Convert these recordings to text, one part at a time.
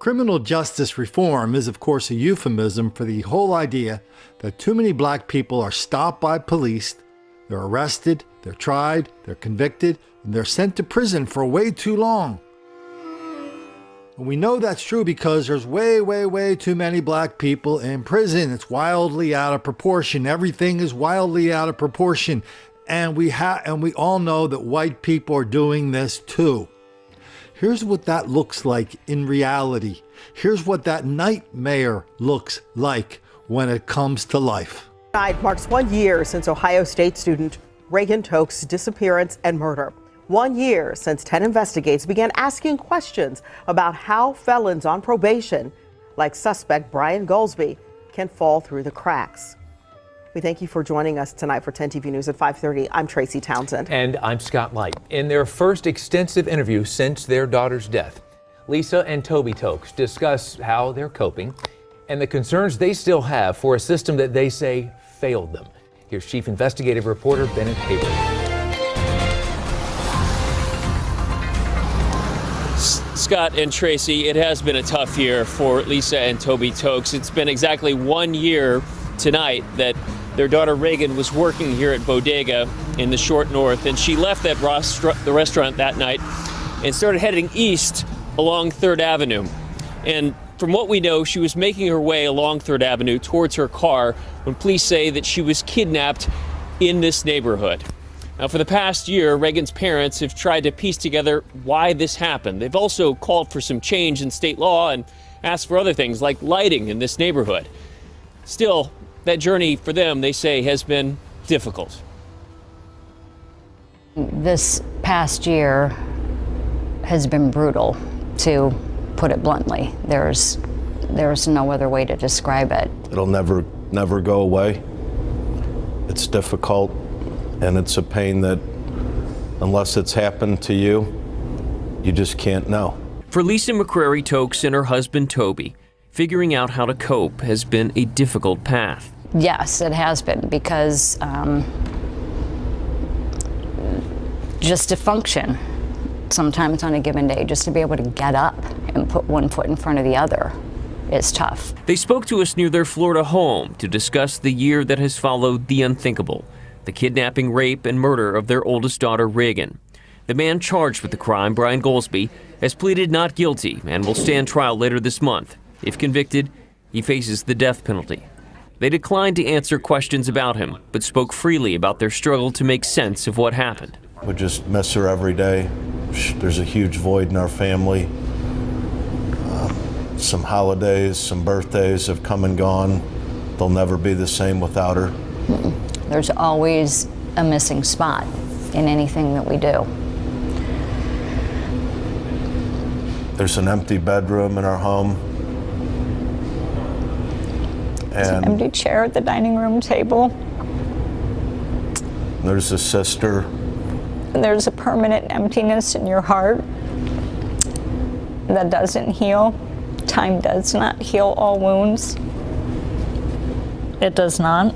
Criminal justice reform is, of course, a euphemism for the whole idea that too many black people are stopped by police, they're arrested, they're tried, they're convicted, and they're sent to prison for way too long. And we know that's true because there's way too many black people in prison. It's wildly out of proportion. Everything is wildly out of proportion. And we all know that white people are doing this too. Here's what that looks like in reality. Here's what that nightmare looks like when it comes to life. Tonight marks 1 year since Ohio State student Reagan Tokes' disappearance and murder. 1 year since 10 investigators began asking questions about how felons on probation, like suspect Brian Goldsby, can fall through the cracks. We thank you for joining us tonight for 10 TV News at 5:30. I'm Tracy Townsend. And I'm Scott Light. In their first extensive interview since their daughter's death, Lisa and Toby Tokes discuss how they're coping and the concerns they still have for a system that they say failed them. Here's Chief Investigative Reporter Bennett Haber. Scott and Tracy, it has been a tough year for Lisa and Toby Tokes. It's been exactly 1 year tonight that their daughter Reagan was working here at Bodega in the Short North, and she left the restaurant that night and started heading east along 3rd Avenue. And from what we know, she was making her way along 3rd Avenue towards her car when police say that she was kidnapped in this neighborhood. Now, for the past year, Reagan's parents have tried to piece together why this happened. They've also called for some change in state law and asked for other things like lighting in this neighborhood. Still, that journey for them, they say, has been difficult. This past year has been brutal, to put it bluntly. There's no other way to describe it. It'll never go away. It's difficult, and it's a pain that, unless it's happened to you, you just can't know. For Lisa McCrary Tokes and her husband Toby, figuring out how to cope has been a difficult path. Yes, it has been, because just to function sometimes on a given day, just to be able to get up and put one foot in front of the other is tough. They spoke to us near their Florida home to discuss the year that has followed the unthinkable, the kidnapping, rape, and murder of their oldest daughter, Reagan. The man charged with the crime, Brian Goldsby, has pleaded not guilty and will stand trial later this month. If convicted, he faces the death penalty. They declined to answer questions about him, but spoke freely about their struggle to make sense of what happened. We just miss her every day. There's a huge void in our family. Some holidays, some birthdays have come and gone. They'll never be the same without her. There's always a missing spot in anything that we do. There's an empty bedroom in our home. There's an empty chair at the dining room table. There's a sister. And there's a permanent emptiness in your heart that doesn't heal. Time does not heal all wounds. It does not.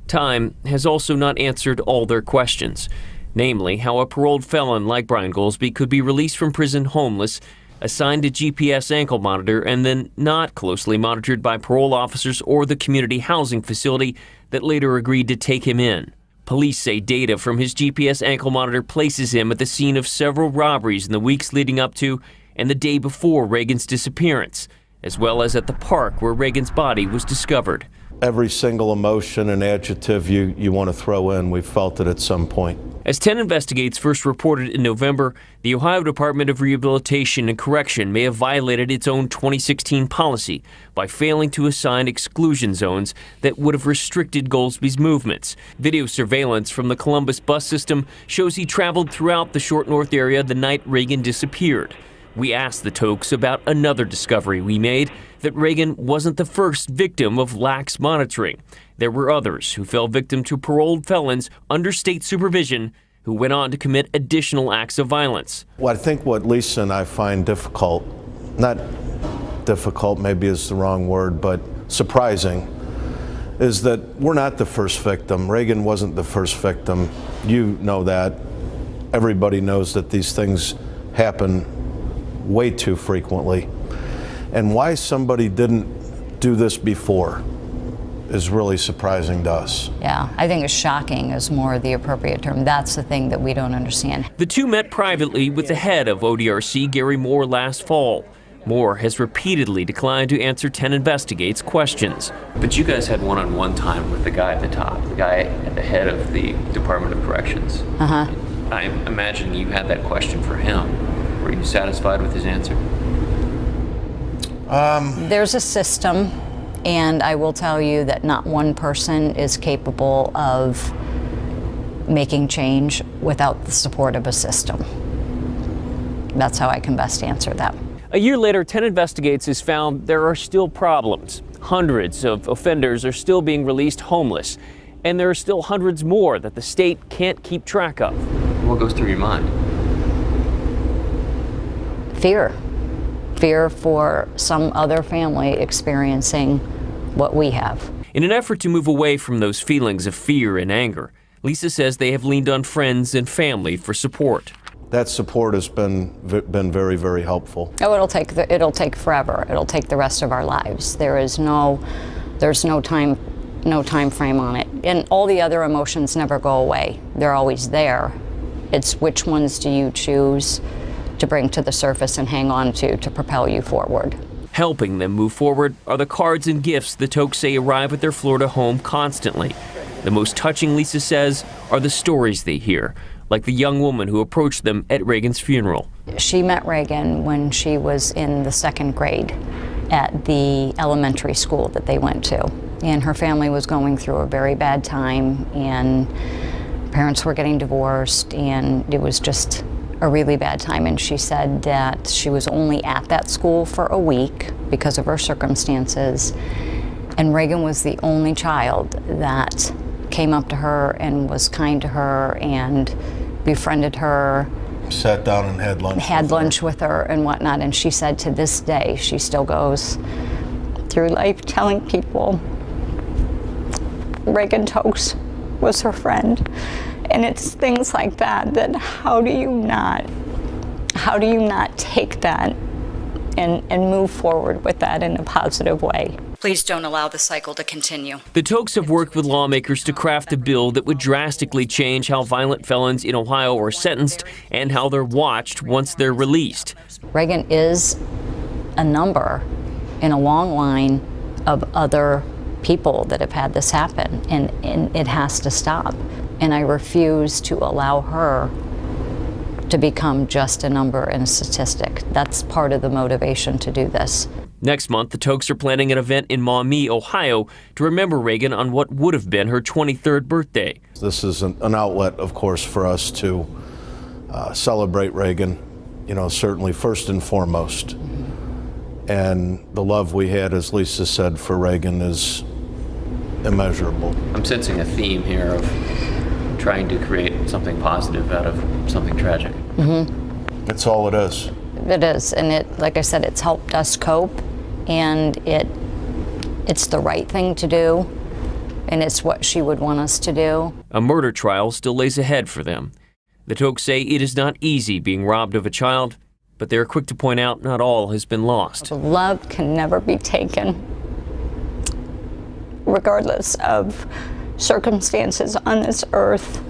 Time has also not answered all their questions, namely how a paroled felon like Brian Goldsby could be released from prison homeless, assigned a GPS ankle monitor, and then not closely monitored by parole officers or the community housing facility that later agreed to take him in. Police say data from his GPS ankle monitor places him at the scene of several robberies in the weeks leading up to and the day before Reagan's disappearance, as well as at the park where Reagan's body was discovered. Every single emotion and adjective you want to throw in, we've felt it at some point. As 10 Investigates first reported in November, the Ohio Department of Rehabilitation and Correction may have violated its own 2016 policy by failing to assign exclusion zones that would have restricted Goldsby's movements. Video surveillance from the Columbus bus system shows he traveled throughout the Short North area the night Reagan disappeared. We asked the Tokes about another discovery we made, that Reagan wasn't the first victim of lax monitoring. There were others who fell victim to paroled felons under state supervision who went on to commit additional acts of violence. Well, I think what Lisa and I find difficult, not difficult maybe is the wrong word, but surprising, is that we're not the first victim. Reagan wasn't the first victim. You know that. Everybody knows that these things happen way too frequently. And why somebody didn't do this before is really surprising to us. Yeah, I think it's shocking is more the appropriate term. That's the thing that we don't understand. The two met privately with the head of ODRC, Gary Moore, last fall. Moore has repeatedly declined to answer 10 Investigates questions. But you guys had one-on-one time with the guy at the top, the guy at the head of the Department of Corrections. I imagine you had that question for him. Were you satisfied with his answer? There's a system, and I will tell you that not one person is capable of making change without the support of a system. That's how I can best answer that. A year later, 10 Investigates has found there are still problems. Hundreds of offenders are still being released homeless, and there are still hundreds more that the state can't keep track of. What goes through your mind? Fear. Fear for some other family experiencing what we have. In an effort to move away from those feelings of fear and anger, Lisa says they have leaned on friends and family for support. That support has been very, very helpful. Oh, it'll take forever. It'll take the rest of our lives. There's no time frame on it. And all the other emotions never go away. They're always there. It's which ones do you choose to bring to the surface and hang on to propel you forward. Helping them move forward are the cards and gifts the Tokes say arrive at their Florida home constantly. The most touching, Lisa says, are the stories they hear, like the young woman who approached them at Reagan's funeral. She met Reagan when she was in the 2nd grade at the elementary school that they went to. And her family was going through a very bad time, and parents were getting divorced, and it was just a really bad time. And she said that she was only at that school for a week because of her circumstances. And Reagan was the only child that came up to her and was kind to her and befriended her. Sat down and had lunch with her and whatnot. And she said to this day, she still goes through life telling people Reagan Tokes was her friend. And it's things like that how do you not take that and move forward with that in a positive way? Please don't allow the cycle to continue. The Tokes have worked with lawmakers to craft a bill that would drastically change how violent felons in Ohio are sentenced and how they're watched once they're released. Reagan is a number in a long line of other people that have had this happen, and it has to stop. And I refuse to allow her to become just a number and a statistic. That's part of the motivation to do this. Next month, the Tokes are planning an event in Maumee, Ohio, to remember Reagan on what would have been her 23rd birthday. This is an outlet, of course, for us to celebrate Reagan, certainly first and foremost. And the love we had, as Lisa said, for Reagan is immeasurable. I'm sensing a theme here of trying to create something positive out of something tragic. That's all it is. It is, and like I said, it's helped us cope, and it's the right thing to do, and it's what she would want us to do. A murder trial still lays ahead for them. The Tokes say it is not easy being robbed of a child, but they're quick to point out not all has been lost. Love can never be taken, regardless of circumstances on this earth,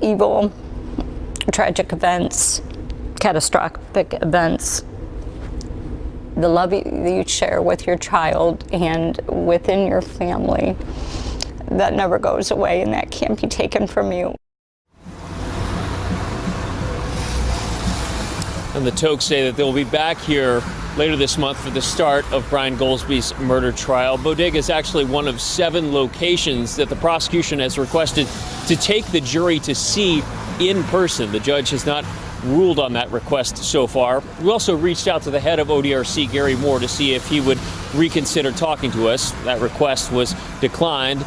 evil, tragic events, catastrophic events. The love you share with your child and within your family, that never goes away, and that can't be taken from you. And the Tokes say that they'll be back here later this month for the start of Brian Goldsby's murder trial. Bodega is actually one of 7 locations that the prosecution has requested to take the jury to see in person. The judge has not ruled on that request so far. We also reached out to the head of ODRC, Gary Moore, to see if he would reconsider talking to us. That request was declined.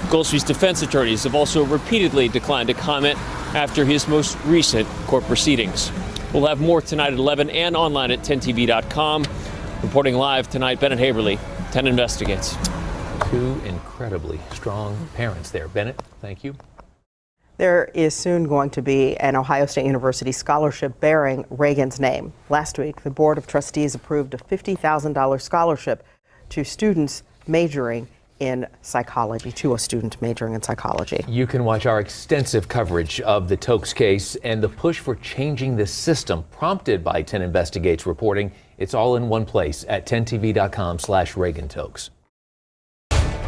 Goldsby's defense attorneys have also repeatedly declined to comment after his most recent court proceedings. We'll have more tonight at 11 and online at 10tv.com. Reporting live tonight, Bennett Haberly, 10 Investigates. Two incredibly strong parents there. Bennett, thank you. There is soon going to be an Ohio State University scholarship bearing Reagan's name. Last week, the Board of Trustees approved a $50,000 scholarship to students majoring in psychology, to a student majoring in psychology. You can watch our extensive coverage of the Tokes case and the push for changing the system prompted by 10 Investigates reporting. It's all in one place at 10tv.com/Reagan Tokes.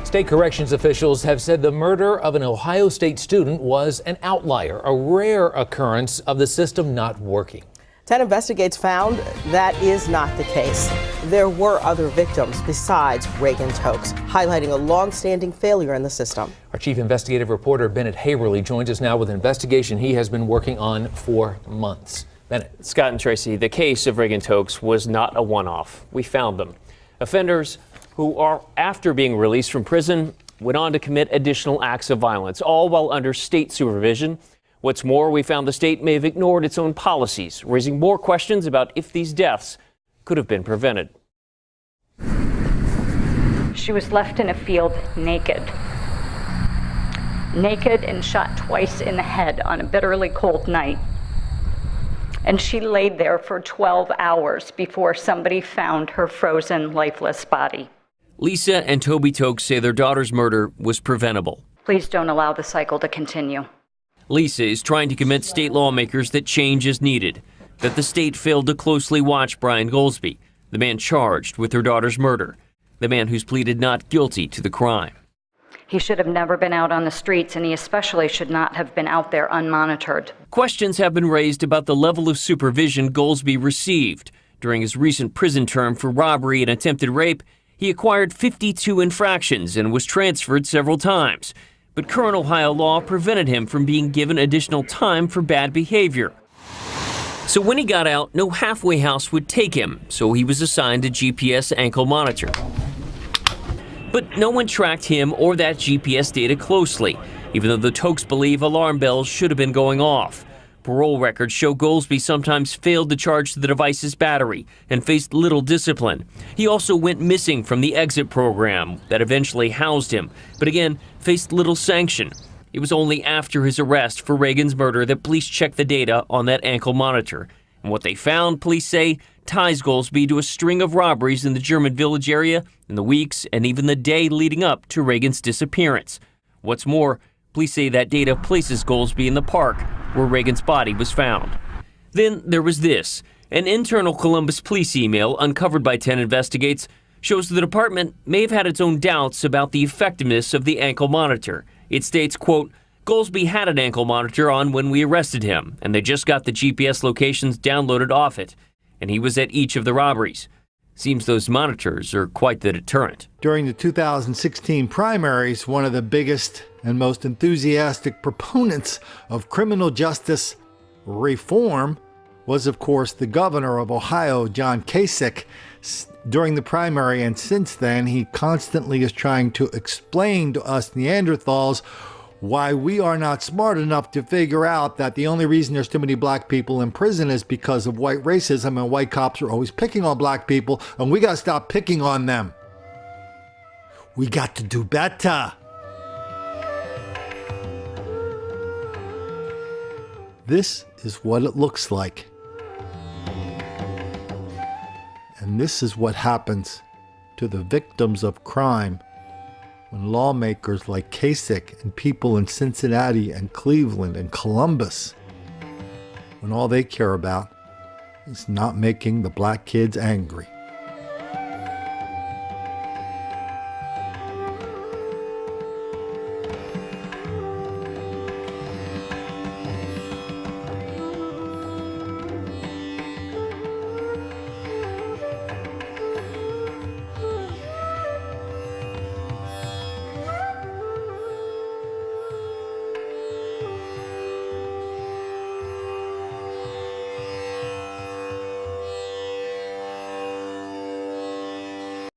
State corrections officials have said the murder of an Ohio State student was an outlier, a rare occurrence of the system not working. 10 Investigates found that is not the case. There were other victims besides Reagan Tokes, highlighting a long-standing failure in the system. Our chief investigative reporter Bennett Haverly joins us now with an investigation he has been working on for months. Bennett. Scott and Tracy, the case of Reagan Tokes was not a one-off. We found them. Offenders who are, after being released from prison, went on to commit additional acts of violence, all while under state supervision. What's more, we found the state may have ignored its own policies, raising more questions about if these deaths could have been prevented. She was left in a field naked and shot twice in the head on a bitterly cold night. And she laid there for 12 hours before somebody found her frozen, lifeless body. Lisa and Toby Tokes say their daughter's murder was preventable. Please don't allow the cycle to continue. Lisa is trying to convince state lawmakers that change is needed, that the state failed to closely watch Brian Goldsby, the man charged with her daughter's murder, the man who's pleaded not guilty to the crime. He should have never been out on the streets, and he especially should not have been out there unmonitored. Questions have been raised about the level of supervision Goldsby received. During his recent prison term for robbery and attempted rape, he acquired 52 infractions and was transferred several times. But current Ohio law prevented him from being given additional time for bad behavior. So when he got out, no halfway house would take him, so he was assigned a GPS ankle monitor. But no one tracked him or that GPS data closely, even though the Tokes believe alarm bells should have been going off. Parole records show Goldsby sometimes failed to charge the device's battery and faced little discipline. He also went missing from the exit program that eventually housed him, but again, faced little sanction. It was only after his arrest for Reagan's murder that police checked the data on that ankle monitor. And what they found, police say, ties Goldsby to a string of robberies in the German Village area in the weeks and even the day leading up to Reagan's disappearance. What's more, police say that data places Goldsby in the park where Reagan's body was found. Then there was this. An internal Columbus police email uncovered by 10 Investigates shows the department may have had its own doubts about the effectiveness of the ankle monitor. It states, quote, Goldsby had an ankle monitor on when we arrested him, and they just got the GPS locations downloaded off it, and he was at each of the robberies. Seems those monitors are quite the deterrent. During the 2016 primaries, one of the biggest and most enthusiastic proponents of criminal justice reform was, of course, the governor of Ohio, John Kasich, during the primary. And since then, he constantly is trying to explain to us Neanderthals why we are not smart enough to figure out that the only reason there's too many black people in prison is because of white racism, and white cops are always picking on black people, and we got to stop picking on them. We got to do better. This is what it looks like. And this is what happens to the victims of crime when lawmakers like Kasich and people in Cincinnati and Cleveland and Columbus, when all they care about is not making the black kids angry.